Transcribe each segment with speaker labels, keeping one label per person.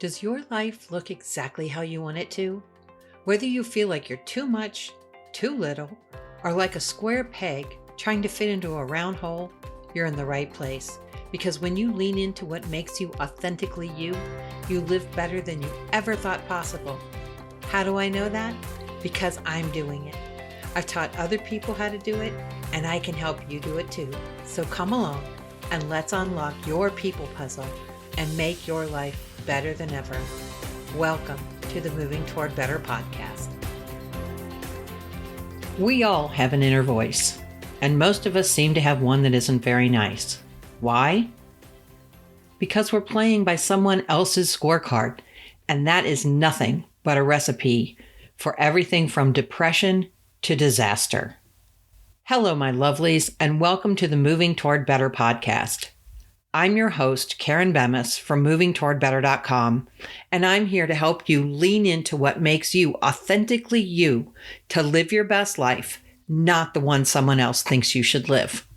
Speaker 1: Does your life look exactly how you want it to? Whether you feel like you're too much, too little, or like a square peg trying to fit into a round hole, you're in the right place. Because when you lean into what makes you authentically you, you live better than you ever thought possible. How do I know that? Because I'm doing it. I've taught other people how to do it, and I can help you do it too. So come along and let's unlock your people puzzle and make your life better than ever. Welcome to the Moving Toward Better podcast. We all have an inner voice, and most of us seem to have one that isn't very nice. Why? Because we're playing by someone else's scorecard, and that is nothing but a recipe for everything from depression to disaster. Hello, my lovelies, and welcome to the Moving Toward Better podcast. I'm your host, Karen Bemis from movingtowardbetter.com, and I'm here to help you lean into what makes you authentically you to live your best life, not the one someone else thinks you should live.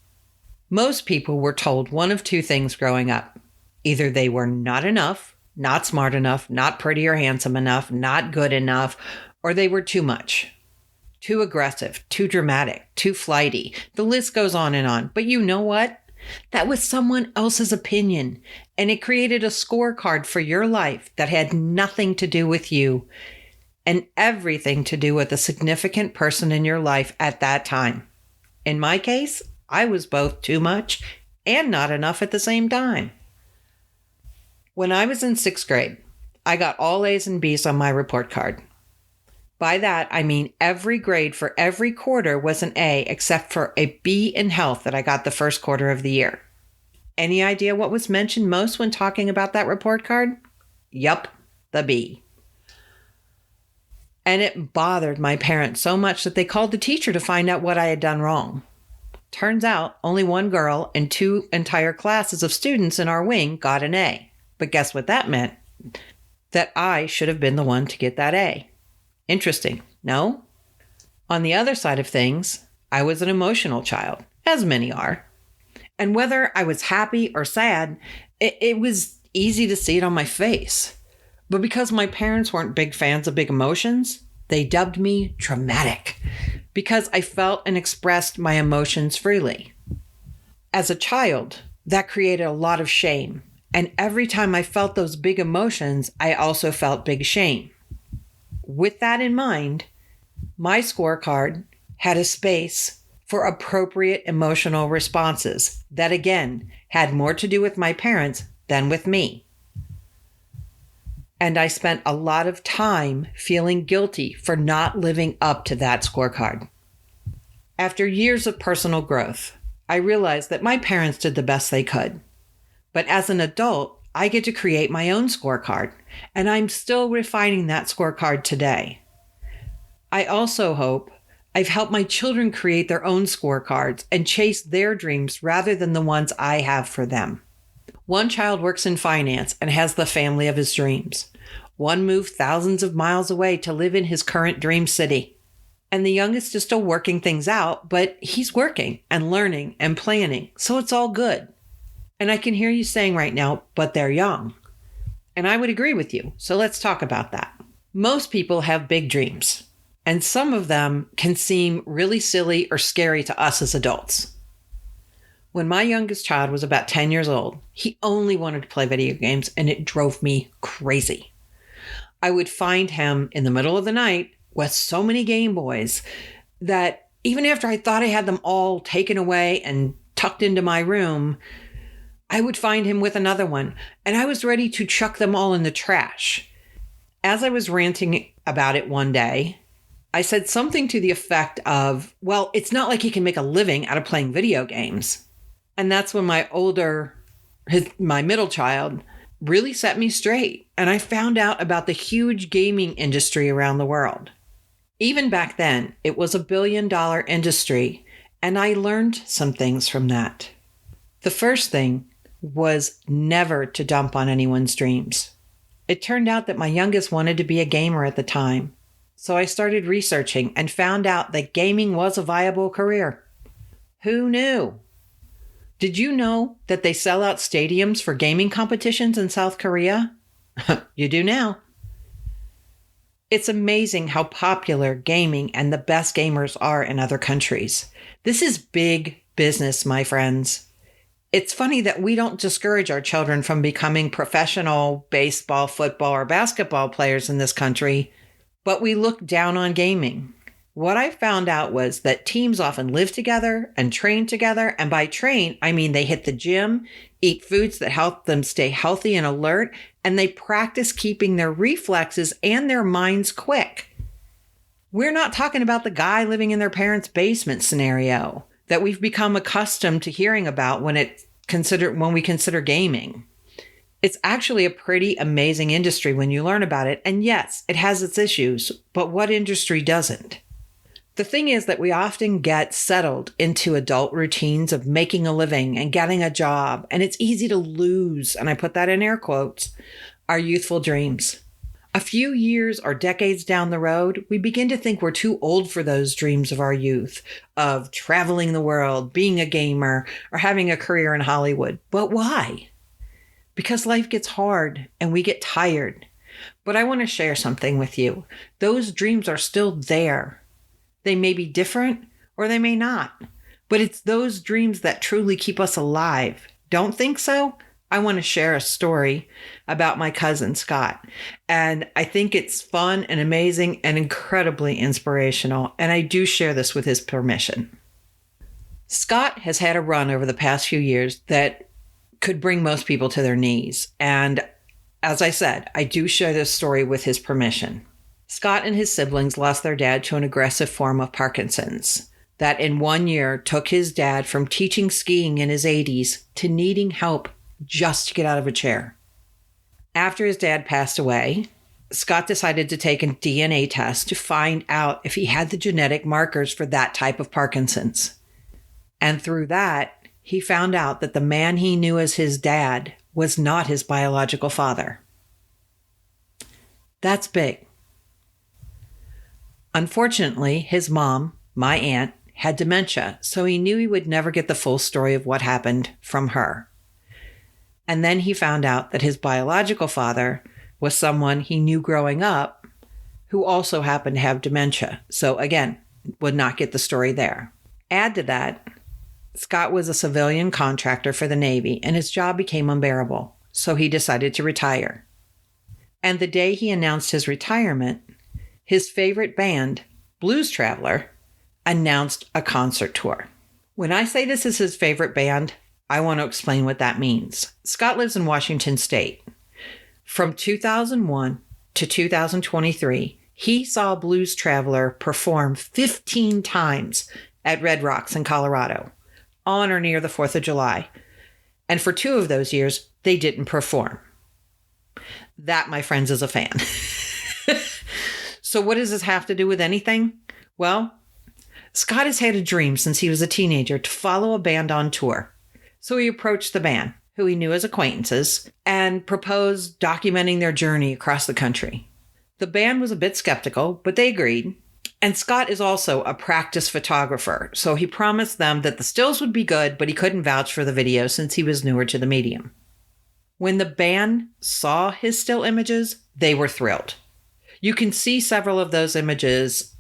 Speaker 1: Most people were told one of two things growing up. Either they were not enough, not smart enough, not pretty or handsome enough, not good enough, or they were too much. Too aggressive, too dramatic, too flighty. The list goes on and on. But you know what? That was someone else's opinion, and it created a scorecard for your life that had nothing to do with you and everything to do with a significant person in your life at that time. In my case, I was both too much and not enough at the same time. When I was in 6th grade, I got all A's and B's on my report card. By that, I mean every grade for every quarter was an A except for a B in health that I got the first quarter of the year. Any idea what was mentioned most when talking about that report card? Yup, the B. And it bothered my parents so much that they called the teacher to find out what I had done wrong. Turns out only one girl and 2 entire classes of students in our wing got an A. But guess what that meant? That I should have been the one to get that A. Interesting, no? On the other side of things, I was an emotional child, as many are. And whether I was happy or sad, it was easy to see it on my face. But because my parents weren't big fans of big emotions, they dubbed me dramatic because I felt and expressed my emotions freely. As a child, that created a lot of shame. And every time I felt those big emotions, I also felt big shame. With that in mind, my scorecard had a space for appropriate emotional responses that, again, had more to do with my parents than with me. And I spent a lot of time feeling guilty for not living up to that scorecard. After years of personal growth, I realized that my parents did the best they could. But as an adult, I get to create my own scorecard, and I'm still refining that scorecard today. I also hope I've helped my children create their own scorecards and chase their dreams rather than the ones I have for them. One child works in finance and has the family of his dreams. One moved thousands of miles away to live in his current dream city. And the youngest is still working things out, but he's working and learning and planning, so it's all good. And I can hear you saying right now, but they're young. And I would agree with you. So let's talk about that. Most people have big dreams, and some of them can seem really silly or scary to us as adults. When my youngest child was about 10 years old, he only wanted to play video games, and it drove me crazy. I would find him in the middle of the night with so many Game Boys that even after I thought I had them all taken away and tucked into my room, I would find him with another one, and I was ready to chuck them all in the trash. As I was ranting about it one day, I said something to the effect of, well, it's not like he can make a living out of playing video games. And that's when my middle child really set me straight, and I found out about the huge gaming industry around the world. Even back then, it was $1 billion industry, and I learned some things from that. The first thing was never to dump on anyone's dreams. It turned out that my youngest wanted to be a gamer at the time. So I started researching and found out that gaming was a viable career. Who knew? Did you know that they sell out stadiums for gaming competitions in South Korea? You do now. It's amazing how popular gaming and the best gamers are in other countries. This is big business, my friends. It's funny that we don't discourage our children from becoming professional baseball, football, or basketball players in this country, but we look down on gaming. What I found out was that teams often live together and train together. And by train, I mean they hit the gym, eat foods that help them stay healthy and alert, and they practice keeping their reflexes and their minds quick. We're not talking about the guy living in their parents' basement scenario that we've become accustomed to hearing about when we consider gaming. It's actually a pretty amazing industry when you learn about it. And yes, it has its issues, but what industry doesn't? The thing is that we often get settled into adult routines of making a living and getting a job, and it's easy to lose, and I put that in air quotes, our youthful dreams. A few years or decades down the road, we begin to think we're too old for those dreams of our youth, of traveling the world, being a gamer, or having a career in Hollywood. But why? Because life gets hard and we get tired. But I want to share something with you. Those dreams are still there. They may be different or they may not, but it's those dreams that truly keep us alive. Don't think so? I want to share a story about my cousin, Scott. And I think it's fun and amazing and incredibly inspirational. And I do share this with his permission. Scott has had a run over the past few years that could bring most people to their knees. And as I said, I do share this story with his permission. Scott and his siblings lost their dad to an aggressive form of Parkinson's that in 1 year took his dad from teaching skiing in his 80s to needing help just to get out of a chair. After his dad passed away, Scott decided to take a DNA test to find out if he had the genetic markers for that type of Parkinson's. And through that, he found out that the man he knew as his dad was not his biological father. That's big. Unfortunately, his mom, my aunt, had dementia, so he knew he would never get the full story of what happened from her. And then he found out that his biological father was someone he knew growing up who also happened to have dementia. So again, would not get the story there. Add to that, Scott was a civilian contractor for the Navy and his job became unbearable. So he decided to retire. And the day he announced his retirement, his favorite band, Blues Traveler, announced a concert tour. When I say this is his favorite band, I want to explain what that means. Scott lives in Washington State. From 2001 to 2023, he saw Blues Traveler perform 15 times at Red Rocks in Colorado, on or near the 4th of July. And for 2 of those years, they didn't perform. That, my friends, is a fan. So what does this have to do with anything? Well, Scott has had a dream since he was a teenager to follow a band on tour. So he approached the band, who he knew as acquaintances, and proposed documenting their journey across the country. The band was a bit skeptical, but they agreed. And Scott is also a practice photographer, so he promised them that the stills would be good, but he couldn't vouch for the video since he was newer to the medium. When the band saw his still images, they were thrilled. You can see several of those images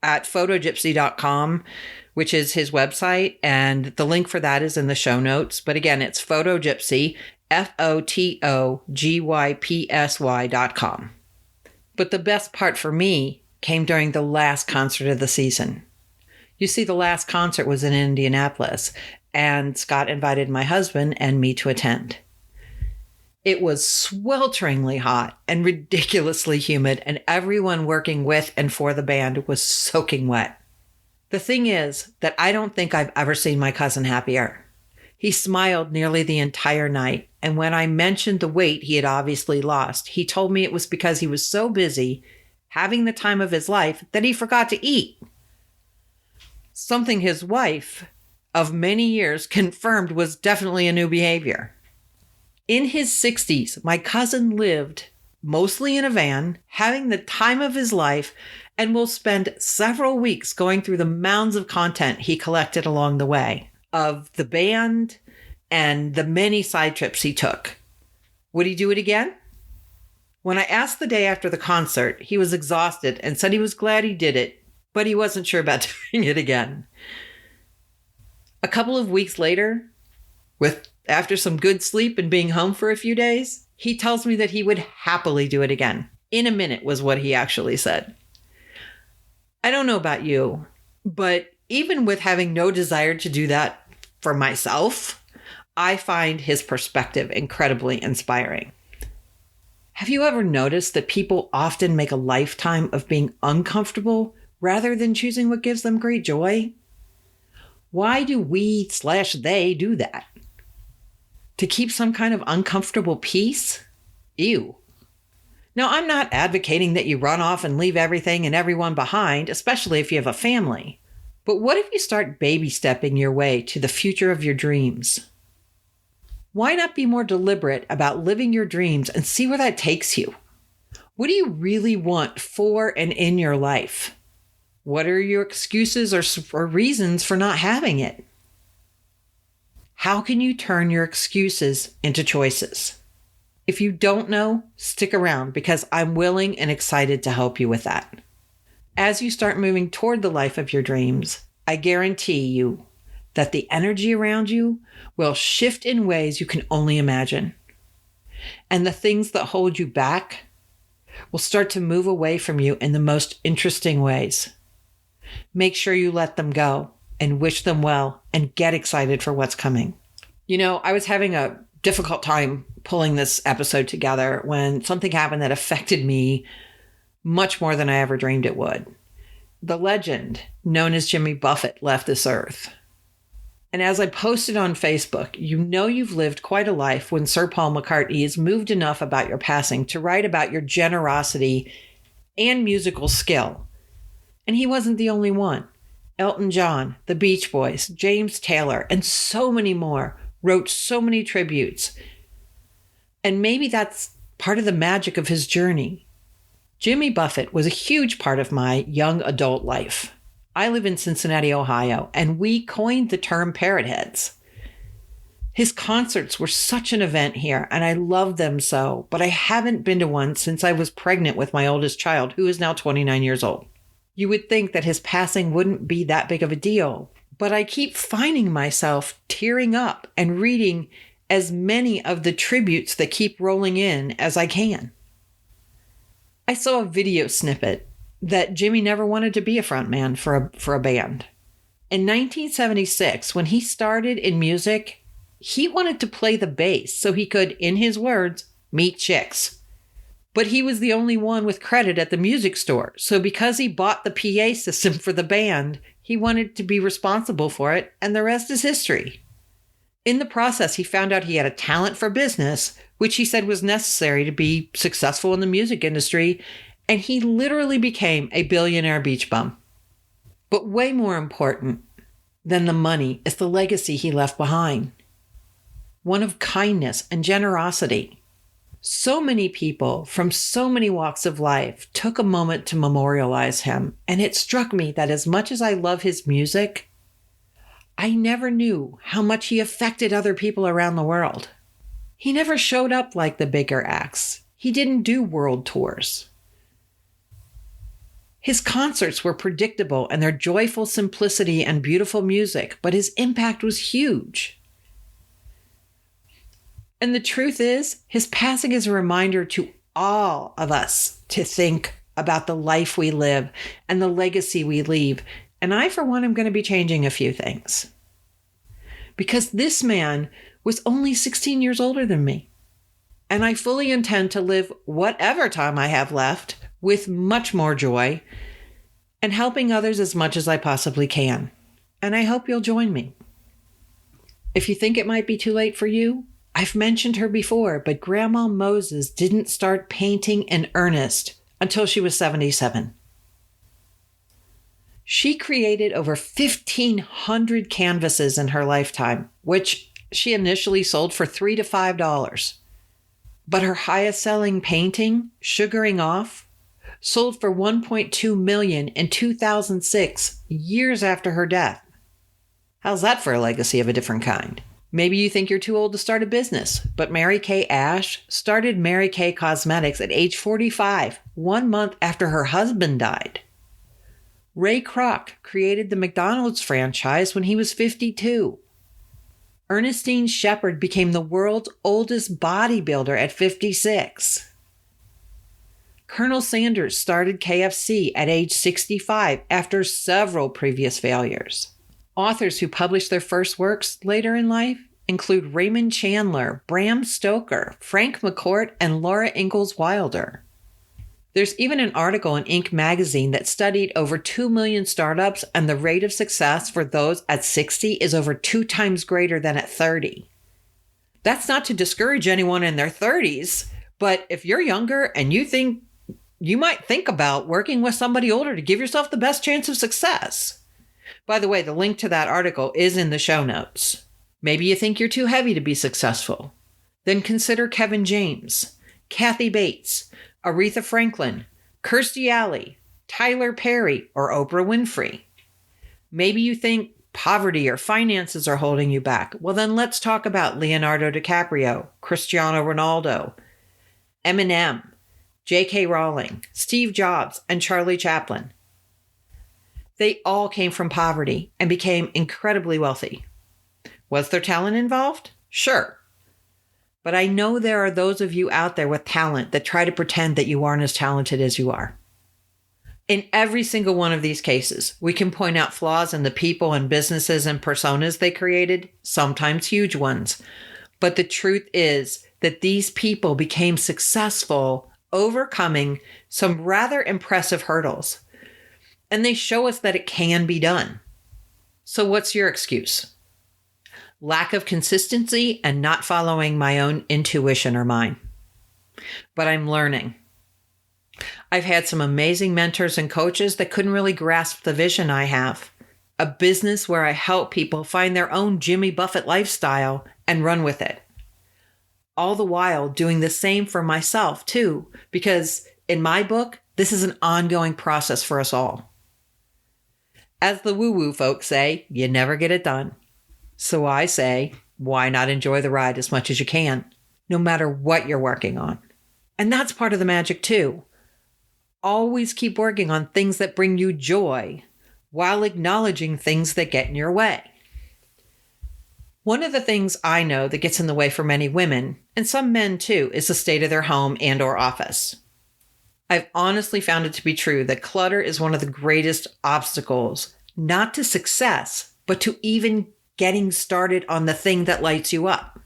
Speaker 1: at photogypsy.com, which is his website, and the link for that is in the show notes. But again, it's photogypsy, photogypsy.com. But the best part for me came during the last concert of the season. You see, the last concert was in Indianapolis, and Scott invited my husband and me to attend. It was swelteringly hot and ridiculously humid, and everyone working with and for the band was soaking wet. The thing is that I don't think I've ever seen my cousin happier. He smiled nearly the entire night, and when I mentioned the weight he had obviously lost, he told me it was because he was so busy having the time of his life that he forgot to eat. Something his wife of many years confirmed was definitely a new behavior. In his 60s, my cousin lived mostly in a van, having the time of his life, and will spend several weeks going through the mounds of content he collected along the way of the band and the many side trips he took. Would he do it again? When I asked the day after the concert, he was exhausted and said he was glad he did it, but he wasn't sure about doing it again. A couple of weeks later, after some good sleep and being home for a few days, he tells me that he would happily do it again. In a minute was what he actually said. I don't know about you, but even with having no desire to do that for myself, I find his perspective incredibly inspiring. Have you ever noticed that people often make a lifetime of being uncomfortable rather than choosing what gives them great joy? Why do we/they do that? To keep some kind of uncomfortable peace? Ew. Now, I'm not advocating that you run off and leave everything and everyone behind, especially if you have a family. But what if you start baby stepping your way to the future of your dreams? Why not be more deliberate about living your dreams and see where that takes you? What do you really want for and in your life? What are your excuses or reasons for not having it? How can you turn your excuses into choices? If you don't know, stick around because I'm willing and excited to help you with that. As you start moving toward the life of your dreams, I guarantee you that the energy around you will shift in ways you can only imagine. And the things that hold you back will start to move away from you in the most interesting ways. Make sure you let them go and wish them well and get excited for what's coming. You know, I was having a difficult time pulling this episode together when something happened that affected me much more than I ever dreamed it would. The legend known as Jimmy Buffett left this earth. And as I posted on Facebook, you know you've lived quite a life when Sir Paul McCartney is moved enough about your passing to write about your generosity and musical skill. And he wasn't the only one. Elton John, the Beach Boys, James Taylor, and so many more wrote so many tributes. And maybe that's part of the magic of his journey. Jimmy Buffett was a huge part of my young adult life. I live in Cincinnati, Ohio, and we coined the term parrot heads. His concerts were such an event here, and I loved them so, but I haven't been to one since I was pregnant with my oldest child, who is now 29 years old. You would think that his passing wouldn't be that big of a deal, but I keep finding myself tearing up and reading as many of the tributes that keep rolling in as I can. I saw a video snippet that Jimmy never wanted to be a frontman for a band. In 1976, when he started in music, he wanted to play the bass so he could, in his words, meet chicks. But he was the only one with credit at the music store, so because he bought the PA system for the band, he wanted to be responsible for it, and the rest is history. In the process, he found out he had a talent for business, which he said was necessary to be successful in the music industry, and he literally became a billionaire beach bum. But way more important than the money is the legacy he left behind. One of kindness and generosity. So many people from so many walks of life took a moment to memorialize him, and it struck me that as much as I love his music, I never knew how much he affected other people around the world. He never showed up like the bigger acts. He didn't do world tours. His concerts were predictable in their joyful simplicity and beautiful music, but his impact was huge. And the truth is, his passing is a reminder to all of us to think about the life we live and the legacy we leave. And I, for one, am going to be changing a few things. Because this man was only 16 years older than me. And I fully intend to live whatever time I have left with much more joy and helping others as much as I possibly can. And I hope you'll join me. If you think it might be too late for you, I've mentioned her before, but Grandma Moses didn't start painting in earnest until she was 77. She created over 1,500 canvases in her lifetime, which she initially sold for $3 to $5. But her highest selling painting, Sugaring Off, sold for $1.2 million in 2006, years after her death. How's that for a legacy of a different kind? Maybe you think you're too old to start a business, but Mary Kay Ash started Mary Kay Cosmetics at age 45, 1 month after her husband died. Ray Kroc created the McDonald's franchise when he was 52. Ernestine Shepard became the world's oldest bodybuilder at 56. Colonel Sanders started KFC at age 65 after several previous failures. Authors who published their first works later in life include Raymond Chandler, Bram Stoker, Frank McCourt, and Laura Ingalls Wilder. There's even an article in Inc. magazine that studied over 2 million startups, and the rate of success for those at 60 is over 2 times greater than at 30. That's not to discourage anyone in their 30s, but if you're younger and you might think about working with somebody older to give yourself the best chance of success. By the way, the link to that article is in the show notes. Maybe you think you're too heavy to be successful. Then consider Kevin James, Kathy Bates, Aretha Franklin, Kirstie Alley, Tyler Perry, or Oprah Winfrey. Maybe you think poverty or finances are holding you back. Well, then let's talk about Leonardo DiCaprio, Cristiano Ronaldo, Eminem, J.K. Rowling, Steve Jobs, and Charlie Chaplin. They all came from poverty and became incredibly wealthy. Was their talent involved? Sure. But I know there are those of you out there with talent that try to pretend that you aren't as talented as you are. In every single one of these cases, we can point out flaws in the people and businesses and personas they created, sometimes huge ones. But the truth is that these people became successful overcoming some rather impressive hurdles. And they show us that it can be done. So what's your excuse? Lack of consistency and not following my own intuition or mine. But I'm learning. I've had some amazing mentors and coaches that couldn't really grasp the vision I have. A business where I help people find their own Jimmy Buffett lifestyle and run with it. All the while doing the same for myself too, because in my book, this is an ongoing process for us all. As the woo-woo folks say, you never get it done. So I say, why not enjoy the ride as much as you can, no matter what you're working on? And that's part of the magic too. Always keep working on things that bring you joy while acknowledging things that get in your way. One of the things I know that gets in the way for many women, and some men too, is the state of their home and or office. I've honestly found it to be true that clutter is one of the greatest obstacles, not to success, but to even getting started on the thing that lights you up.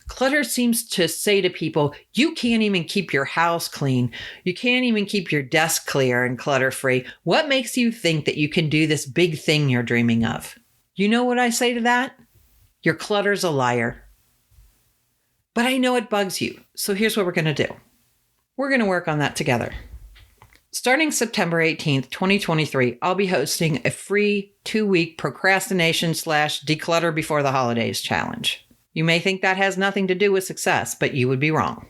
Speaker 1: Clutter seems to say to people, you can't even keep your house clean. You can't even keep your desk clear and clutter-free. What makes you think that you can do this big thing you're dreaming of? You know what I say to that? Your clutter's a liar. But I know it bugs you, so here's what we're going to do. We're going to work on that together. Starting September 18th, 2023, I'll be hosting a free 2-week procrastination/declutter before the holidays challenge. You may think that has nothing to do with success, but you would be wrong.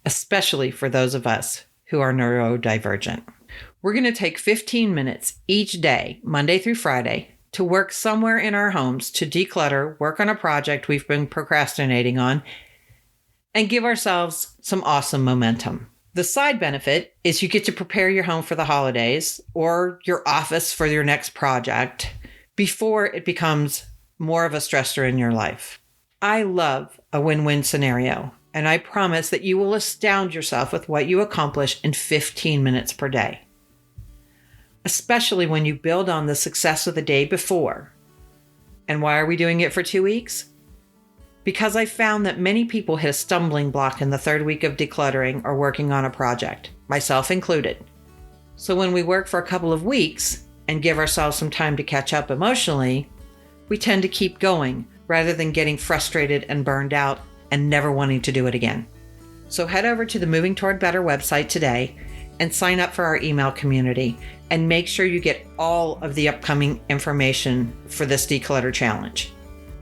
Speaker 1: Especially for those of us who are neurodivergent. We're going to take 15 minutes each day, Monday through Friday, to work somewhere in our homes to declutter, work on a project we've been procrastinating on, and give ourselves some awesome momentum. The side benefit is you get to prepare your home for the holidays or your office for your next project before it becomes more of a stressor in your life. I love a win-win scenario, and I promise that you will astound yourself with what you accomplish in 15 minutes per day. Especially when you build on the success of the day before. And why are we doing it for 2 weeks? Because I found that many people hit a stumbling block in the 3rd week of decluttering or working on a project, myself included. So when we work for a couple of weeks and give ourselves some time to catch up emotionally, we tend to keep going rather than getting frustrated and burned out and never wanting to do it again. So head over to the Moving Toward Better website today and sign up for our email community and make sure you get all of the upcoming information for this declutter challenge.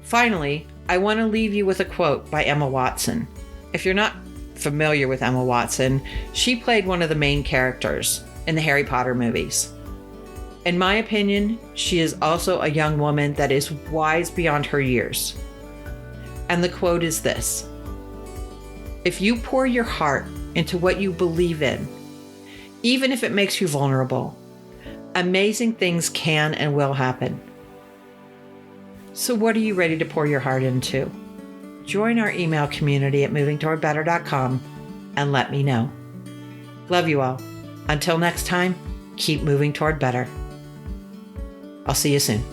Speaker 1: Finally, I want to leave you with a quote by Emma Watson. If you're not familiar with Emma Watson, she played one of the main characters in the Harry Potter movies. In my opinion, she is also a young woman that is wise beyond her years. And the quote is this: if you pour your heart into what you believe in, even if it makes you vulnerable, amazing things can and will happen. So what are you ready to pour your heart into? Join our email community at movingtowardbetter.com and let me know. Love you all. Until next time, keep moving toward better. I'll see you soon.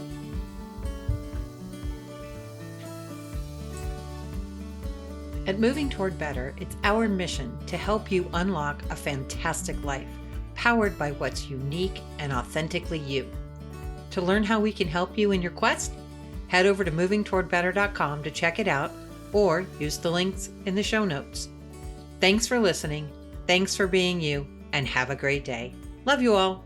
Speaker 1: At Moving Toward Better, it's our mission to help you unlock a fantastic life, powered by what's unique and authentically you. To learn how we can help you in your quest, head over to movingtowardbetter.com to check it out, or use the links in the show notes. Thanks for listening, thanks for being you, and have a great day. Love you all.